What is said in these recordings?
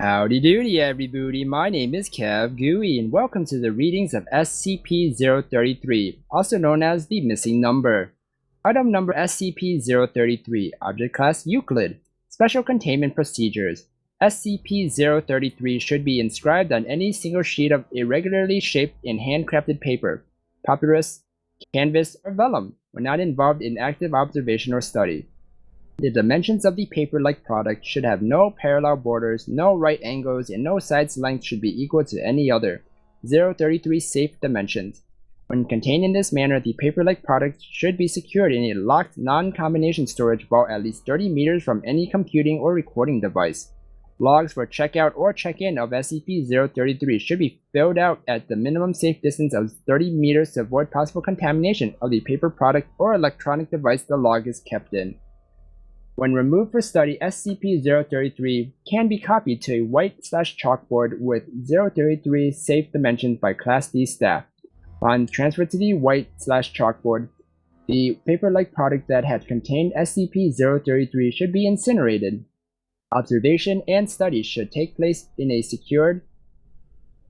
Howdy doody everybody, my name is Kev Gooey and welcome to the readings of SCP-033, also known as the missing number. Item number SCP-033, Object Class Euclid, Special Containment Procedures. SCP-033 should be inscribed on any single sheet of irregularly shaped and handcrafted paper, papyrus, canvas, or vellum, when not involved in active observation or study. The dimensions of the paper-like product should have no parallel borders, no right angles, and no sides length should be equal to any other. 033 safe dimensions. When contained in this manner, the paper-like product should be secured in a locked non-combination storage vault at least 30 meters from any computing or recording device. Logs for checkout or check-in of SCP-033 should be filled out at the minimum safe distance of 30 meters to avoid possible contamination of the paper product or electronic device the log is kept in. When removed for study, SCP-033 can be copied to a white/chalkboard with 033 safe dimensions by Class D staff. On transfer to the white/chalkboard, the paper-like product that had contained SCP-033 should be incinerated. Observation and study should take place in a secured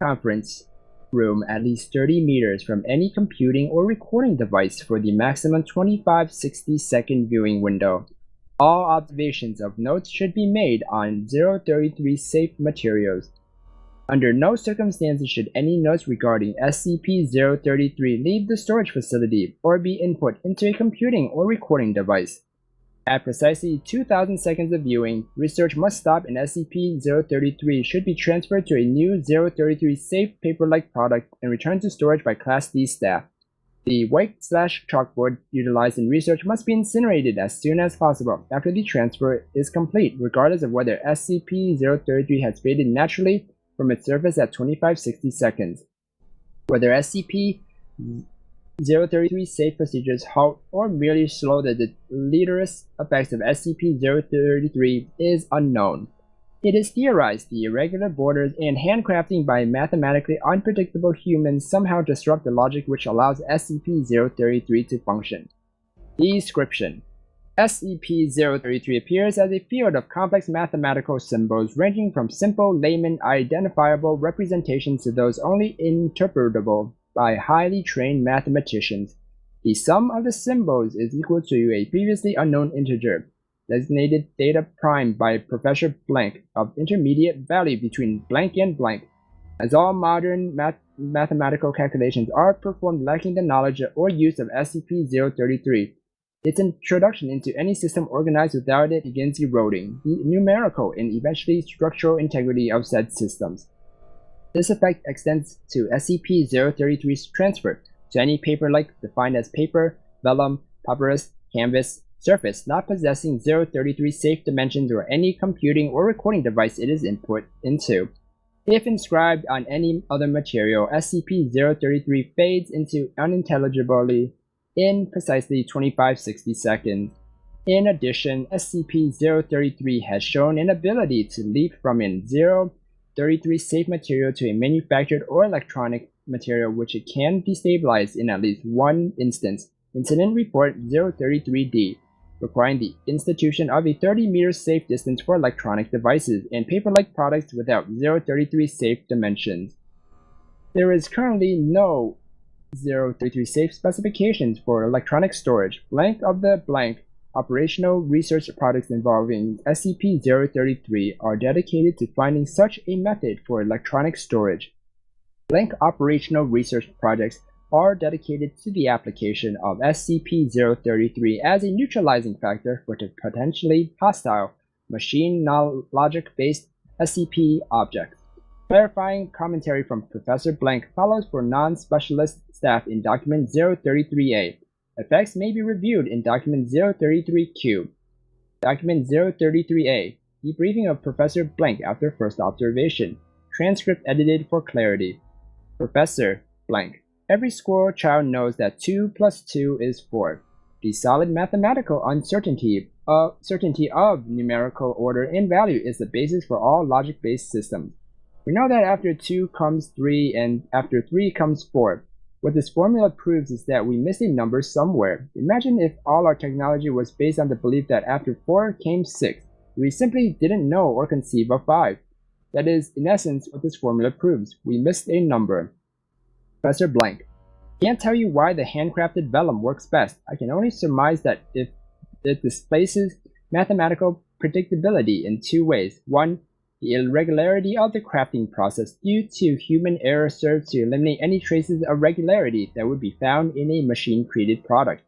conference room at least 30 meters from any computing or recording device for the maximum 25 60-second viewing window. All observations of notes should be made on 033 safe materials. Under no circumstances should any notes regarding SCP-033 leave the storage facility or be input into a computing or recording device. At precisely 2,000 seconds of viewing, research must stop and SCP-033 should be transferred to a new 033 safe paper-like product and returned to storage by Class D staff. The white/chalkboard utilized in research must be incinerated as soon as possible after the transfer is complete, regardless of whether SCP-033 has faded naturally from its surface at 25-60 seconds. Whether SCP-033 safe procedures halt or merely slow the deleterious effects of SCP-033 is unknown. It is theorized the irregular borders and handcrafting by mathematically unpredictable humans somehow disrupt the logic which allows SCP-033 to function. Description: SCP-033 appears as a field of complex mathematical symbols ranging from simple, layman, identifiable representations to those only interpretable by highly trained mathematicians. The sum of the symbols is equal to a previously unknown integer, designated theta prime by Professor Blank, of intermediate value between blank and blank. As all modern mathematical calculations are performed lacking the knowledge or use of SCP-033, its introduction into any system organized without it begins eroding the numerical and eventually structural integrity of said systems. This effect extends to SCP-033's transfer to any paper-like defined as paper, vellum, papyrus, canvas, surface not possessing 033 safe dimensions or any computing or recording device it is input into. If inscribed on any other material, SCP-033 fades into unintelligibly in precisely 25-60 seconds. In addition, SCP-033 has shown an ability to leap from a 033 safe material to a manufactured or electronic material which it can destabilize in at least one instance. Incident Report 033-D, requiring the institution of a 30-meter safe distance for electronic devices and paper-like products without 033 safe dimensions. There is currently no 033 safe specifications for electronic storage. Blank of the blank operational research projects involving SCP-033 are dedicated to finding such a method for electronic storage. Blank operational research projects are dedicated to the application of SCP-033 as a neutralizing factor for the potentially hostile machine logic-based SCP objects. Clarifying commentary from Professor Blank follows for non-specialist staff in Document 033-A. Effects may be reviewed in Document 033-Q. Document 033-A. Debriefing of Professor Blank after first observation. Transcript edited for clarity. Professor Blank. Every school child knows that 2 plus 2 is 4. The solid mathematical certainty of numerical order and value is the basis for all logic-based systems. We know that after 2 comes 3 and after 3 comes 4. What this formula proves is that we missed a number somewhere. Imagine if all our technology was based on the belief that after 4 came 6. We simply didn't know or conceive of 5. That is, in essence, what this formula proves. We missed a number. Professor Blank. Can't tell you why the handcrafted vellum works best. I can only surmise that if it displaces mathematical predictability in two ways. One, the irregularity of the crafting process due to human error serves to eliminate any traces of regularity that would be found in a machine-created product.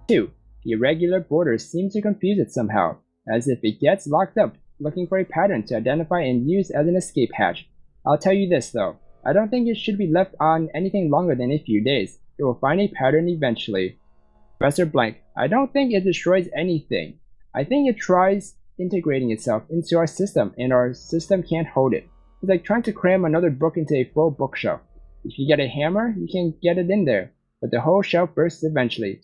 Two, the irregular borders seem to confuse it somehow, as if it gets locked up, looking for a pattern to identify and use as an escape hatch. I'll tell you this though, I don't think it should be left on anything longer than a few days. It will find a pattern eventually. Professor Blank, I don't think it destroys anything. I think it tries integrating itself into our system, and our system can't hold it. It's like trying to cram another book into a full bookshelf. If you get a hammer, you can get it in there, but the whole shelf bursts eventually.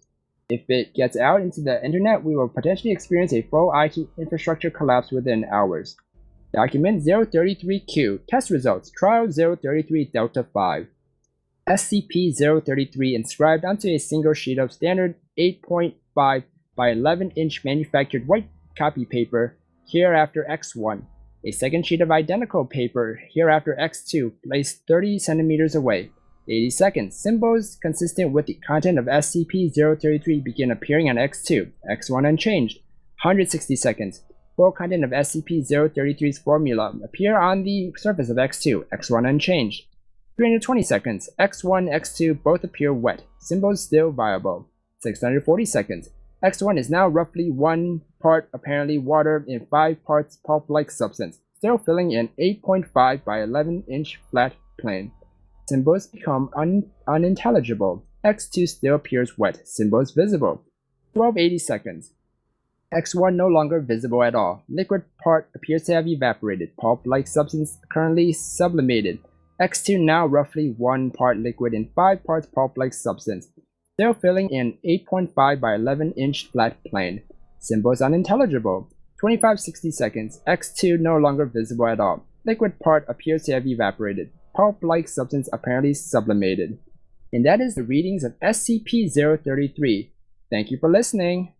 If it gets out into the internet, we will potentially experience a full IT infrastructure collapse within hours. Document 033Q, test results, trial 033 Delta 5. SCP-033 inscribed onto a single sheet of standard 8.5 by 11-inch manufactured white copy paper, hereafter X1. A second sheet of identical paper, hereafter X2, placed 30 centimeters away. 80 seconds. Symbols consistent with the content of SCP-033 begin appearing on X2, X1 unchanged. 160 seconds. Full content of SCP-033's formula appear on the surface of X2, X1 unchanged. 320 seconds. X1, X2 both appear wet. Symbols still viable. 640 seconds. X1 is now roughly 1 part apparently water and 5 parts pulp-like substance, still filling an 8.5 by 11-inch flat plane. Symbols become unintelligible. X2 still appears wet. Symbols visible. 1280 seconds. X1 no longer visible at all. Liquid part appears to have evaporated. Pulp-like substance currently sublimated. X2 now roughly 1 part liquid and 5 parts pulp-like substance, still filling an 8.5 by 11-inch flat plane. Symbols unintelligible. 2560 seconds. X2 no longer visible at all. Liquid part appears to have evaporated. Pulp-like substance apparently sublimated. And that is the readings of SCP-033. Thank you for listening.